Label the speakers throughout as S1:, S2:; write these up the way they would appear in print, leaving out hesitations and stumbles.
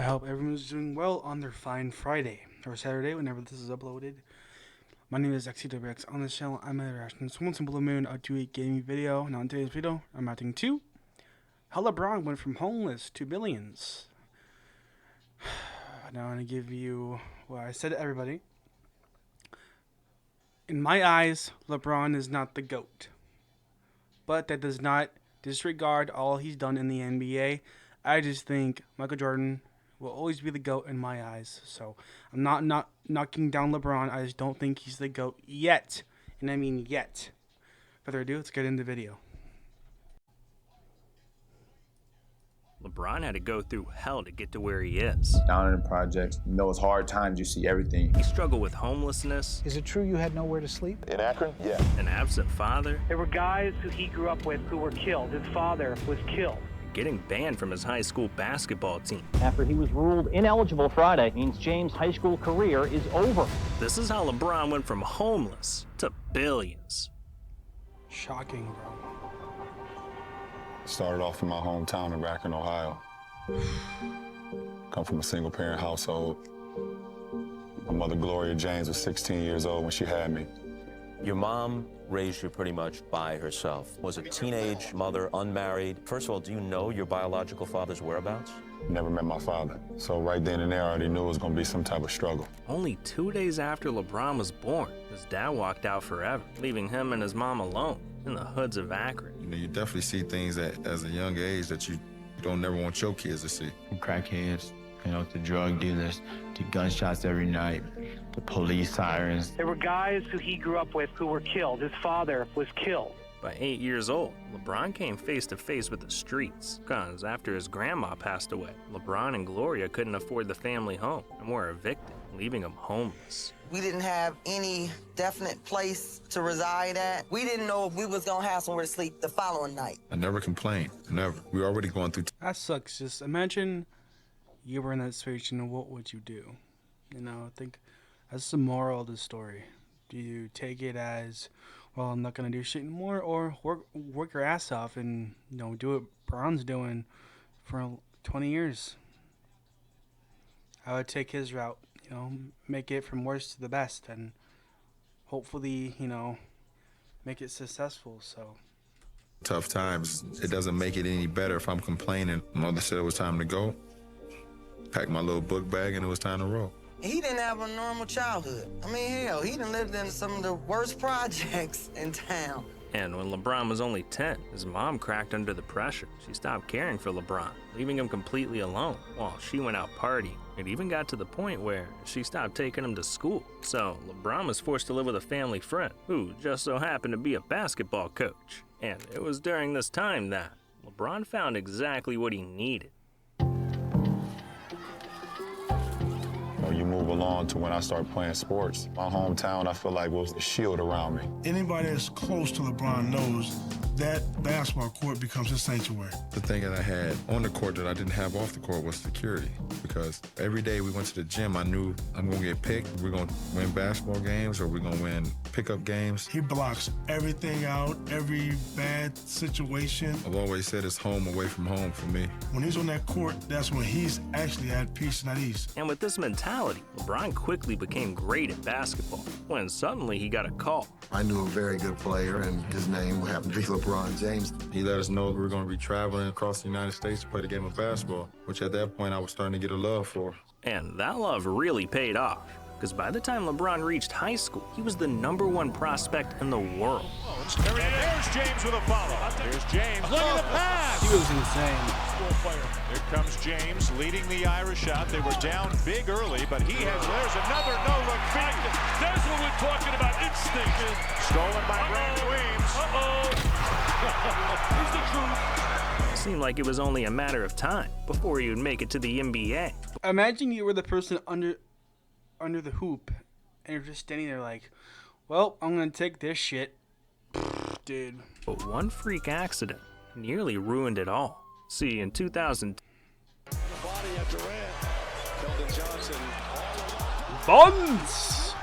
S1: hope everyone's doing well on their fine Friday or Saturday, whenever this is uploaded. My name is XdwxReacts. On this channel, I'm a reaction to once in blue moon. I'll do a gaming video. Now in today's video, I'm reacting to how LeBron went from homeless to billions. Now I'm gonna give you what I said to everybody. In my eyes, LeBron is not the GOAT, but that does not disregard all he's done in the NBA. I just think Michael Jordan will always be the GOAT in my eyes. So I'm not knocking down LeBron. I just don't think he's the GOAT yet. And I mean yet. Further ado, let's get into the video.
S2: LeBron had to go through hell to get to where he is.
S3: Down in the projects, you know it's hard times, you see everything.
S2: He struggled with homelessness.
S4: Is it true you had nowhere to sleep?
S5: In Akron? Yeah.
S2: An absent father.
S6: There were guys who he grew up with who were killed. His father was killed.
S2: Getting banned from his high school basketball team.
S7: After he was ruled ineligible Friday, means James' high school career is over.
S2: This is how LeBron went from homeless to billions.
S1: Shocking, bro.
S5: Started off in my hometown of Akron, Ohio. Come from a single-parent household. My mother, Gloria James, was 16 years old when she had me.
S8: Your mom raised you pretty much by herself. Was a teenage mother, unmarried. First of all, do you know your biological father's whereabouts?
S5: Never met my father. So right then and there, I already knew it was going to be some type of struggle.
S2: Only 2 days after LeBron was born, his dad walked out forever, leaving him and his mom alone in the hoods of Akron.
S9: You know, you definitely see things as a young age that you don't never want your kids to see.
S10: From crackheads, you know, to drug dealers, to gunshots every night, to police sirens.
S6: There were guys who he grew up with who were killed. His father was killed.
S2: By 8 years old, LeBron came face to face with the streets, because after his grandma passed away, LeBron and Gloria couldn't afford the family home and were evicted, leaving him homeless.
S11: We didn't have any definite place to reside at. We didn't know if we was gonna have somewhere to sleep the following night.
S9: I never complained, never. We were already going through.
S1: That sucks. Just imagine you were in that situation, what would you do? You know, I think that's the moral of the story. Do you take it as, well, I'm not gonna do shit anymore, or work your ass off and, you know, do what Bron's doing for 20 years? I would take his route, you know, make it from worst to the best, and hopefully, you know, make it successful. So
S9: Tough times, it doesn't make it any better if I'm complaining. Mother said it was time to go. Packed my little book bag and it was time to roll.
S11: He didn't have a normal childhood. I mean, hell, he done lived in some of the worst projects in town.
S2: And when LeBron was only 10, his mom cracked under the pressure. She stopped caring for LeBron, leaving him completely alone while she went out partying. It even got to the point where she stopped taking him to school. So LeBron was forced to live with a family friend who just so happened to be a basketball coach. And it was during this time that LeBron found exactly what he needed.
S5: You move along to when I start playing sports. My hometown, I feel like, was the shield around me.
S12: Anybody that's close to LeBron knows that basketball court becomes his sanctuary.
S9: The thing that I had on the court that I didn't have off the court was security. Because every day we went to the gym, I knew I'm gonna get picked. We're gonna win basketball games or we're gonna win pickup games.
S12: He blocks everything out, every bad situation.
S9: I've always said it's home away from home for me.
S12: When he's on that court, that's when he's actually at peace and at ease.
S2: And with this mentality, LeBron quickly became great at basketball when suddenly he got a call.
S13: I knew a very good player, and his name happened to be LeBron James.
S9: He let us know we were going to be traveling across the United States to play the game of basketball, which at that point I was starting to get a love for.
S2: And that love really paid off, because by the time LeBron reached high school, he was the #1 prospect in the world.
S14: There's James with a follow. There's James. Look at the pass.
S1: He was insane.
S14: Here comes James leading the Irish out. They were down big early, but there's another no-look feed. That's what we're talking about, instinct. Stolen by Brandon Weems. He's the truth.
S2: It seemed like it was only a matter of time before he would make it to the NBA.
S1: Imagine you were the person under the hoop, and you're just standing there like, well, I'm gonna take this shit. Dude.
S2: But one freak accident nearly ruined it all. See, in 2000,
S1: Buns!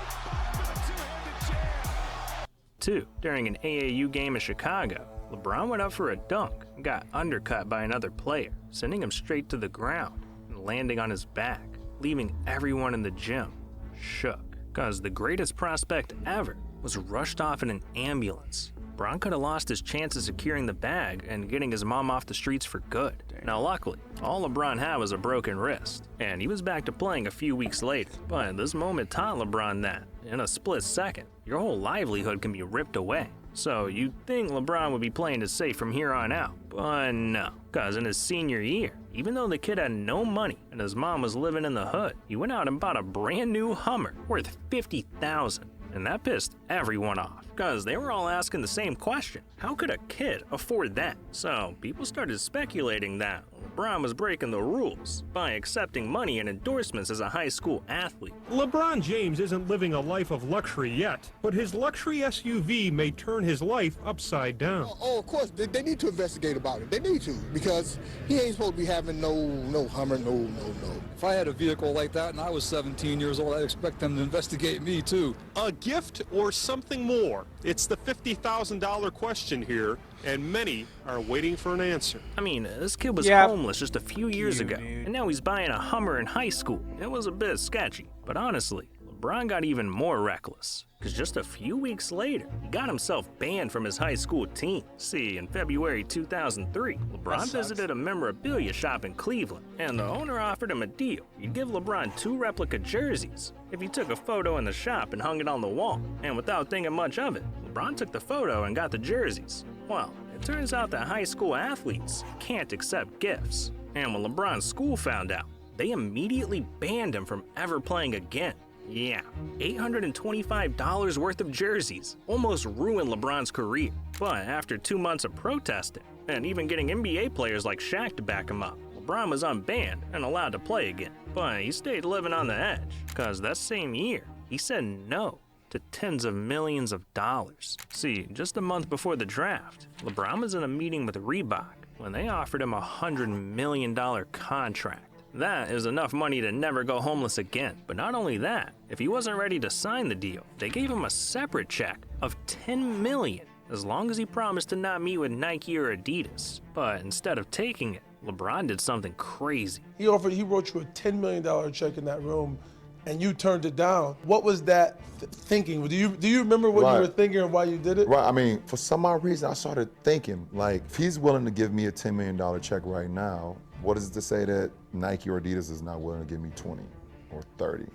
S2: During an AAU game in Chicago, LeBron went up for a dunk and got undercut by another player, sending him straight to the ground. And landing on his back, leaving everyone in the gym shook. Cause the greatest prospect ever was rushed off in an ambulance. Bron could have lost his chance of securing the bag and getting his mom off the streets for good. Now luckily, all LeBron had was a broken wrist, and he was back to playing a few weeks later. But this moment taught LeBron that, in a split second, your whole livelihood can be ripped away. So you'd think LeBron would be playing it safe from here on out, but no. Cause in his senior year, even though the kid had no money and his mom was living in the hood, he went out and bought a brand new Hummer worth $50,000. And that pissed everyone off, cause they were all asking the same question. How could a kid afford that? So people started speculating that LeBron was breaking the rules by accepting money and endorsements as a high school athlete.
S4: LeBron James isn't living a life of luxury yet, but his luxury SUV may turn his life upside down.
S15: Oh, of course, they need to investigate about it. They need to, because he ain't supposed to be having no Hummer, no.
S16: If I had a vehicle like that and I was 17 years old, I'd expect them to investigate me too.
S4: A gift or something more? It's the $50,000 question here, and many are waiting for an answer.
S2: I mean, this kid was homeless just a few years ago, and now he's buying a Hummer in high school. It was a bit sketchy, but honestly, LeBron got even more reckless, because just a few weeks later, he got himself banned from his high school team. See, in February 2003, LeBron visited a memorabilia shop in Cleveland, and the owner offered him a deal. He'd give LeBron 2 replica jerseys if he took a photo in the shop and hung it on the wall. And without thinking much of it, LeBron took the photo and got the jerseys. Well, it turns out that high school athletes can't accept gifts. And when LeBron's school found out, they immediately banned him from ever playing again. Yeah, $825 worth of jerseys almost ruined LeBron's career. But after 2 months of protesting, and even getting NBA players like Shaq to back him up, LeBron was unbanned and allowed to play again. But he stayed living on the edge, cause that same year, he said no to tens of millions of dollars. See, just a month before the draft, LeBron was in a meeting with Reebok when they offered him a $100 million contract. That is enough money to never go homeless again. But not only that, if he wasn't ready to sign the deal, they gave him a separate check of $10 million as long as he promised to not meet with Nike or Adidas. But instead of taking it, LeBron did something crazy.
S17: He wrote you a $10 million check in that room, and you turned it down. What was that thinking? Do you remember what you were thinking and why you did it?
S5: Right, I mean, for some odd reason, I started thinking, like, if he's willing to give me a $10 million check right now, what is it to say that Nike or Adidas is not willing to give me 20 or 30,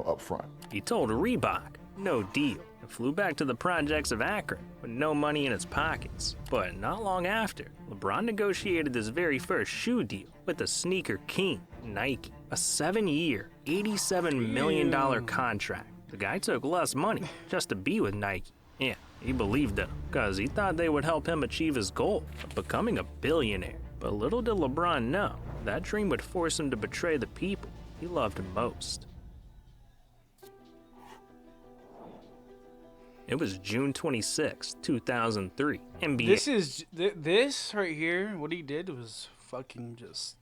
S5: up front?
S2: He told Reebok, no deal, and flew back to the projects of Akron with no money in his pockets. But not long after, LeBron negotiated his very first shoe deal with the sneaker king, Nike. A 7-year, $87 million contract. The guy took less money just to be with Nike. Yeah, he believed in them, because he thought they would help him achieve his goal of becoming a billionaire. But little did LeBron know, that dream would force him to betray the people he loved most. It was June 26, 2003. NBA.
S1: This right here, what he did was fucking just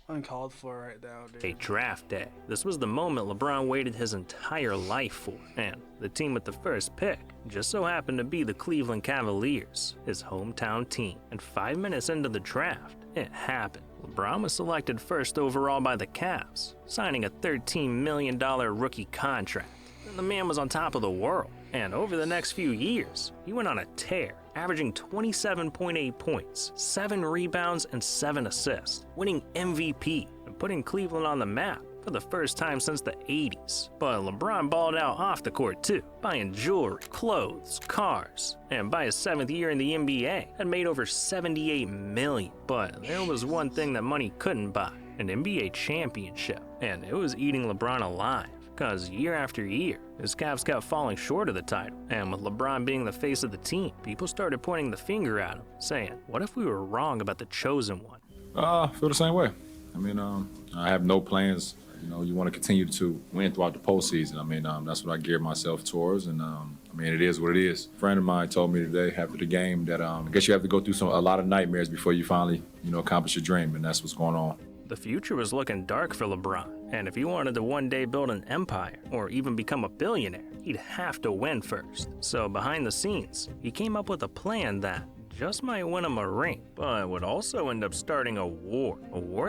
S1: uncalled for right now, dude.
S2: A draft day. This was the moment LeBron waited his entire life for, and the team with the first pick just so happened to be the Cleveland Cavaliers, his hometown team. And 5 minutes into the draft, it happened. LeBron was selected first overall by the Cavs, signing a $13 million rookie contract. And the man was on top of the world. And over the next few years, he went on a tear, averaging 27.8 points, 7 rebounds, and 7 assists, winning MVP and putting Cleveland on the map for the first time since the 80s. But LeBron balled out off the court too, buying jewelry, clothes, cars, and by his 7th year in the NBA, had made over $78 million. But there was one thing that money couldn't buy, an NBA championship, and it was eating LeBron alive. Because year after year, his Cavs kept falling short of the title. And with LeBron being the face of the team, people started pointing the finger at him, saying, what if we were wrong about the chosen one?
S18: I feel the same way. I mean, I have no plans. You want to continue to win throughout the postseason. I mean, that's what I geared myself towards. And I mean, it is what it is. A friend of mine told me today after the game that I guess you have to go through a lot of nightmares before you finally, accomplish your dream. And that's what's going on.
S2: The future was looking dark for LeBron, and if he wanted to one day build an empire or even become a billionaire, he'd have to win first. So behind the scenes, he came up with a plan that, just might win him a ring, but would also end up starting a war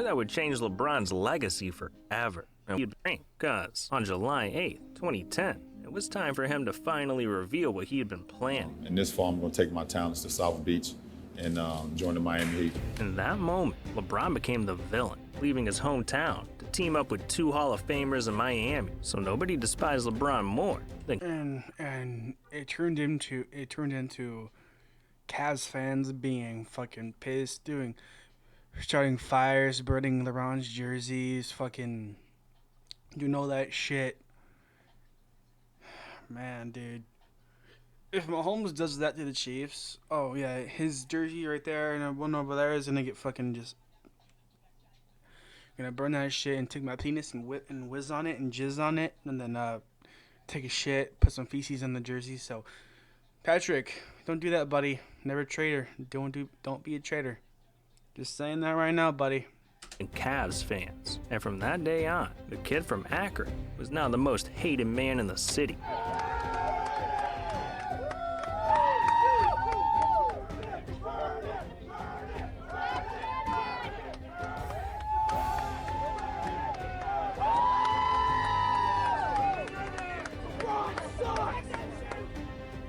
S2: that would change LeBron's legacy forever. And he'd ring, because on July 8th, 2010, it was time for him to finally reveal what he had been planning.
S9: And this fall, I'm going to take my talents to South Beach and join the Miami Heat.
S2: In that moment, LeBron became the villain, leaving his hometown to team up with 2 Hall of Famers in Miami. So nobody despised LeBron more.
S1: And it turned into Cavs fans being fucking pissed, starting fires, burning LeBron's jerseys, fucking doing all that shit. Man, dude. If Mahomes does that to the Chiefs, oh yeah, his jersey right there and one over there is gonna get fucking just gonna burn that shit and take my penis and whiz on it and jizz on it and then take a shit, put some feces on the jersey. So Patrick, don't do that, buddy. Never a traitor. Don't be a traitor. Just saying that right now, buddy.
S2: And Cavs fans. And from that day on, the kid from Akron was now the most hated man in the city.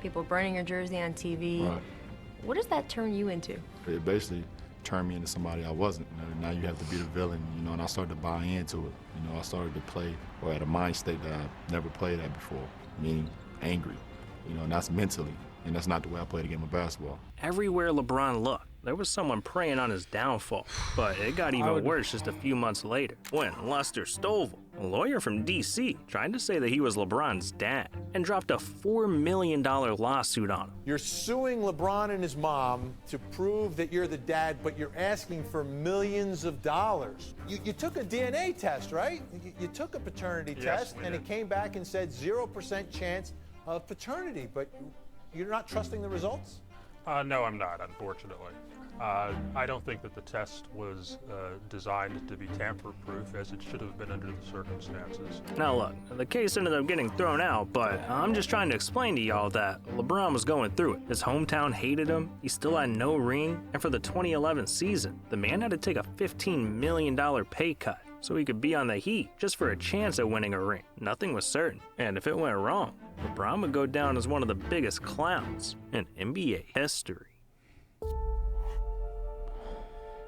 S19: People burning your jersey on TV.
S20: Right.
S19: What does that turn you into?
S20: It basically turned me into somebody I wasn't. Now you have to be the villain, and I started to buy into it. I started to play or at a mind state that I never played at before, meaning angry, and that's mentally, and that's not the way I play the game of basketball.
S2: Everywhere LeBron looked, there was someone preying on his downfall. But it got even worse just a few months later, when Lester Stovall, a lawyer from D.C., tried to say that he was LeBron's dad and dropped a $4 million lawsuit on him.
S21: You're suing LeBron and his mom to prove that you're the dad, but you're asking for millions of dollars. You took a DNA test, right? You took a paternity test, and it came back and said 0% chance of paternity, but you're not trusting the results?
S4: No, I'm not, unfortunately. I don't think that the test was designed to be tamper-proof, as it should have been under the circumstances.
S2: Now look, the case ended up getting thrown out, but I'm just trying to explain to y'all that LeBron was going through it. His hometown hated him, he still had no ring, and for the 2011 season, the man had to take a $15 million pay cut so he could be on the Heat just for a chance at winning a ring. Nothing was certain, and if it went wrong, LeBron would go down as one of the biggest clowns in NBA history.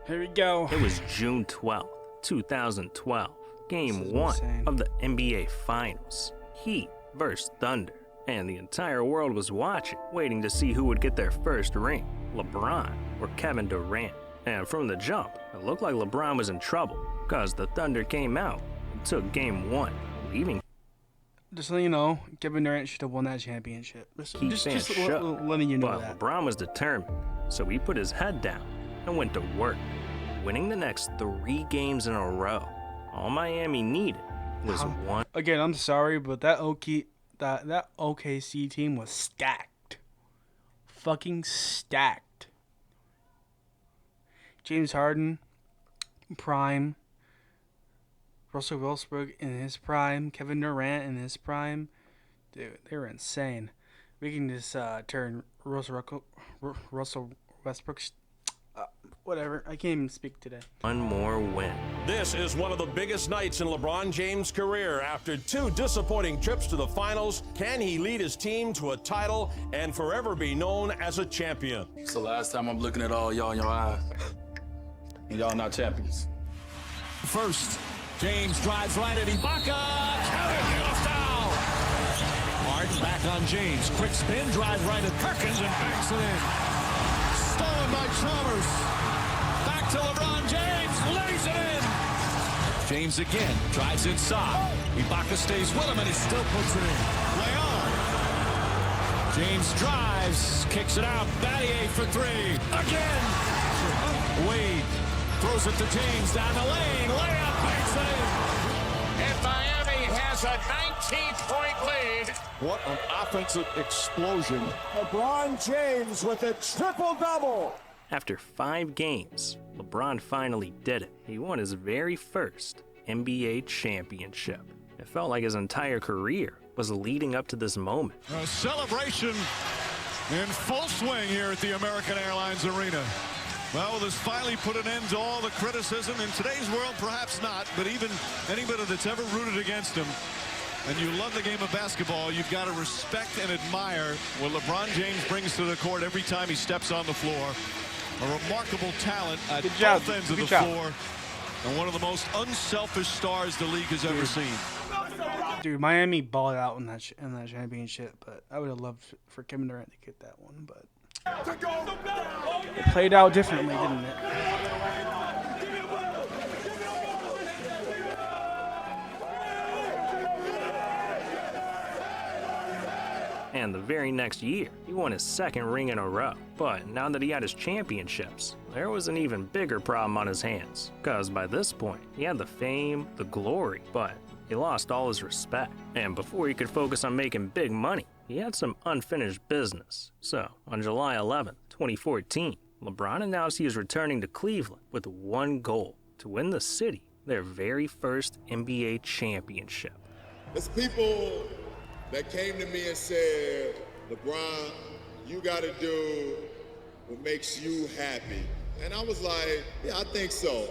S1: Here we go.
S2: It was June 12th, 2012, Game 1 of the NBA Finals. Heat versus Thunder. And the entire world was watching, waiting to see who would get their first ring, LeBron or Kevin Durant. And from the jump, it looked like LeBron was in trouble, because the Thunder came out and took Game 1, leaving.
S1: Just so you know, Kevin Durant should have won that championship. Just letting you know
S2: but
S1: that.
S2: LeBron was determined, so he put his head down and went to work, winning the next 3 games in a row. All Miami needed was one.
S1: Again, I'm sorry, but that OKC team was stacked. Fucking stacked. James Harden, prime. Russell Westbrook in his prime. Kevin Durant in his prime. Dude, they were insane. We can just turn Russell Westbrook's... whatever. I can't even speak today.
S2: One more win.
S22: This is one of the biggest nights in LeBron James' career. After 2 disappointing trips to the finals, can he lead his team to a title and forever be known as a champion?
S23: It's the last time I'm looking at all y'all in your eyes. And y'all not champions.
S14: First, James drives right at Ibaka. Kevin, foul. Harden back on James. Quick spin, drive right at Perkins and banks it in. Stolen by Chalmers. Back to LeBron James. Lays it in. James again drives inside. Ibaka stays with him and he still puts it in. Leon. James drives, kicks it out. Battier for 3. Again. Wade throws it to James down the lane. Layup, banks it in.
S22: And Miami has a 19-point lead.
S21: What an offensive explosion. LeBron James with a triple-double.
S2: After 5 games, LeBron finally did it. He won his very first NBA championship. It felt like his entire career was leading up to this moment.
S14: A celebration in full swing here at the American Airlines Arena. Well, this finally put an end to all the criticism. In today's world, perhaps not, but even anybody that's ever rooted against him, and you love the game of basketball, you've got to respect and admire what LeBron James brings to the court every time he steps on the floor. A remarkable talent at both ends of the floor, and one of the most unselfish stars the league has ever seen.
S1: Dude, Miami balled out in that championship, but I would have loved for Kevin Durant to get that one, but it played out differently, didn't it?
S2: And the very next year, he won his second ring in a row. But now that he had his championships, there was an even bigger problem on his hands. Because by this point, he had the fame, the glory, but he lost all his respect. And before he could focus on making big money, he had some unfinished business. So, on July 11, 2014, LeBron announced he was returning to Cleveland with one goal: to win the city their very first NBA championship.
S3: There's people that came to me and said, LeBron, you gotta do what makes you happy. And I was like, yeah, I think so.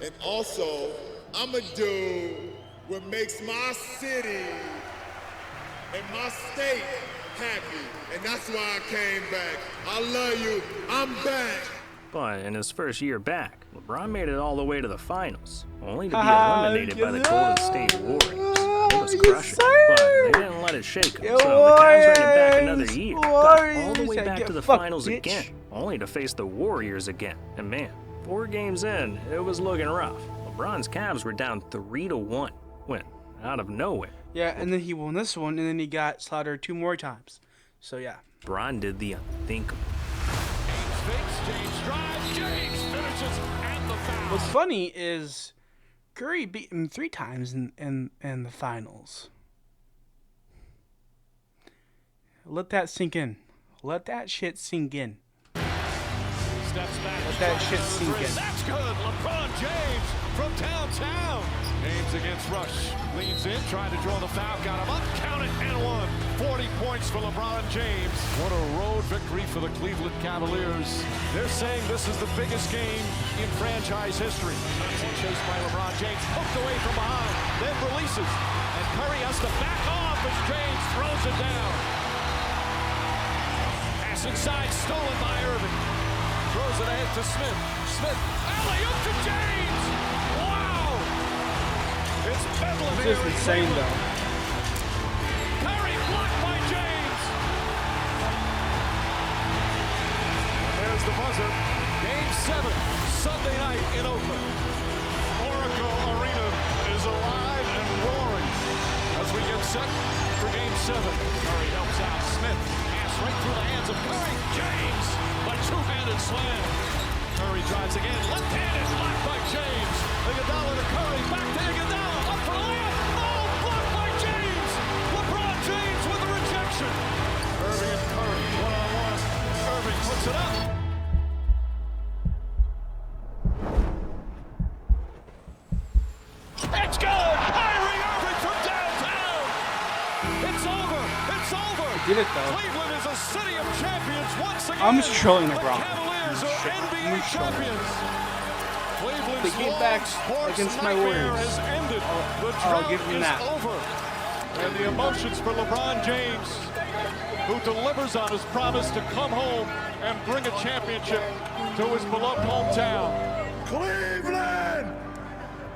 S3: And also, I'ma do what makes my city and my state happy. And that's why I came back. I love you, I'm back.
S2: But in his first year back, LeBron made it all the way to the finals, only to be eliminated by the Golden State Warriors. It was crushing, but they didn't let it shake him, so the Cavs ran it back another year, got all the way back to the finals again, only to face the Warriors again. And man, 4 games in, it was looking rough. LeBron's Cavs were down 3-1 when, out of nowhere.
S1: Yeah, and then he won this one, and then he got slaughtered 2 more times. So yeah.
S2: LeBron did the unthinkable.
S14: James drives, James finishes, and the foul.
S1: What's funny is Curry beat him 3 times in the finals. Let that sink in. Let that shit sink in.
S14: Steps back.
S1: Let that shit sink in.
S14: That's good. LeBron James from downtown. James against Rush. Leans in, trying to draw the foul. Got him up. Count it and one. 40 points for LeBron James. What a road victory for the Cleveland Cavaliers. They're saying this is the biggest game in franchise history. Chased by LeBron James. Hooked away from behind. Then releases. And Curry has to back off as James throws it down. Pass inside. Stolen by Irving. Throws it ahead to Smith. Smith. Alley-oop to James. Wow. It's bedlam here.
S1: It's just insane, though.
S14: Curry blocked by James. And there's the buzzer. Game 7, Sunday night in Oakland. Oracle Arena is alive and roaring as we get set for Game 7. Curry helps out Smith. Pass right through the hands of Curry. James, a two-handed slam. Curry drives again. Left-handed blocked by James. Iguodala to Curry. Back to Iguodala. Up for the layup. Oh, blocked by James. LeBron James with the rejection. Irving and Curry one-on-one. Irving puts it up. It's good. Kyrie Irving from downtown. It's over. It's over.
S1: He did it, though.
S14: Cleveland is a city of champions once again.
S1: I'm just trolling LeBron.
S14: Cavaliers are NBA champions.
S1: They came back against my Warriors.
S14: Has ended. The
S1: I'll
S14: drought
S1: give him
S14: is
S1: that.
S14: over. And the emotions for LeBron James, who delivers on his promise to come home and bring a championship to his beloved hometown.
S3: Cleveland!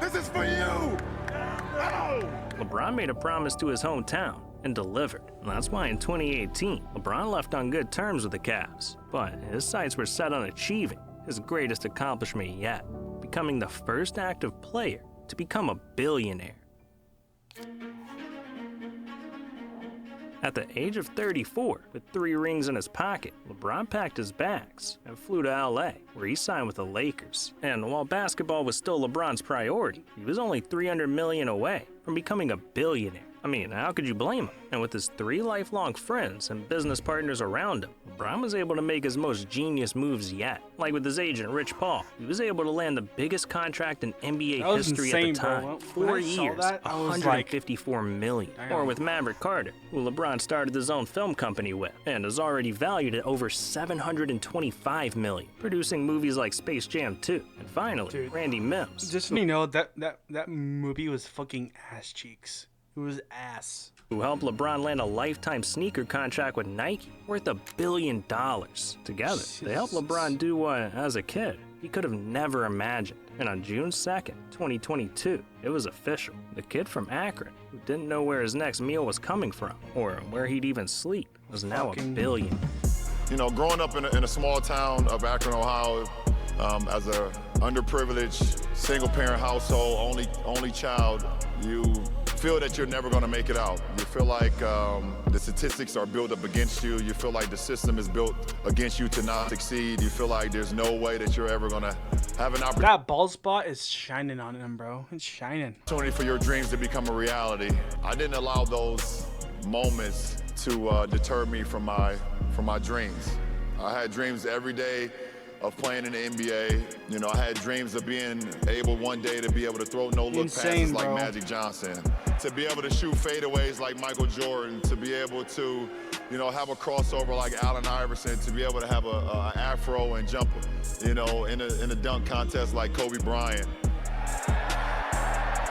S3: This is for you! No!
S2: LeBron made a promise to his hometown and delivered. And that's why in 2018, LeBron left on good terms with the Cavs. But his sights were set on achieving his greatest accomplishment yet, becoming the first active player to become a billionaire. At the age of 34, with 3 rings in his pocket, LeBron packed his bags and flew to LA, where he signed with the Lakers. And while basketball was still LeBron's priority, he was only $300 million away from becoming a billionaire. I mean, how could you blame him? And with his 3 lifelong friends and business partners around him, LeBron was able to make his most genius moves yet. Like with his agent, Rich Paul, he was able to land the biggest contract in NBA history
S1: insane,
S2: at the time.
S1: bro.
S2: 4 years,
S1: that, I was like,
S2: $154 million.
S1: damn.
S2: Or with Maverick Carter, who LeBron started his own film company with, and is already valued at over $725 million, producing movies like Space Jam 2. And finally, Randy Mims.
S1: Just so you know, that movie was fucking ass cheeks. It was ass.
S2: Who helped LeBron land a lifetime sneaker contract with Nike worth $1 billion. Together, they helped LeBron do what, as a kid, he could have never imagined. And on June 2nd, 2022, it was official. The kid from Akron, who didn't know where his next meal was coming from, or where he'd even sleep, was now $1 billion.
S5: You know, growing up in a small town of Akron, Ohio, as a underprivileged single-parent household, only child, you feel that you're never going to make it out. You feel like the statistics are built up against you. You feel like the system is built against you to not succeed. You feel like there's no way that you're ever going to have an opportunity.
S1: That bald spot is shining on him, bro. It's shining.
S5: For your dreams to become a reality. I didn't allow those moments to deter me from my dreams. I had dreams every day of playing in the NBA. You know, I had dreams of being able one day to be able to throw no-look passes like Magic Johnson, to be able to shoot fadeaways like Michael Jordan, to be able to, you know, have a crossover like Allen Iverson, to be able to have a afro and jump, you know, in a dunk contest like Kobe Bryant.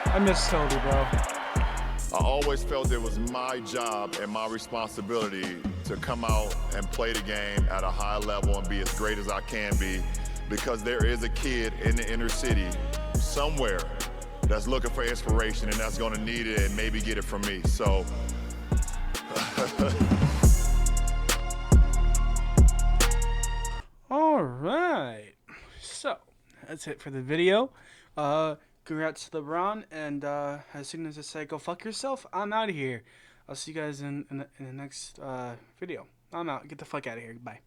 S1: I miss Kobe, bro.
S5: I always felt it was my job and my responsibility to come out and play the game at a high level and be as great as I can be, because there is a kid in the inner city somewhere that's looking for inspiration and that's gonna need it and maybe get it from me, so.
S1: All right, so that's it for the video. Congrats to LeBron, and as soon as I say go fuck yourself, I'm out of here. I'll see you guys in the next video. I'm out. Get the fuck out of here. Bye.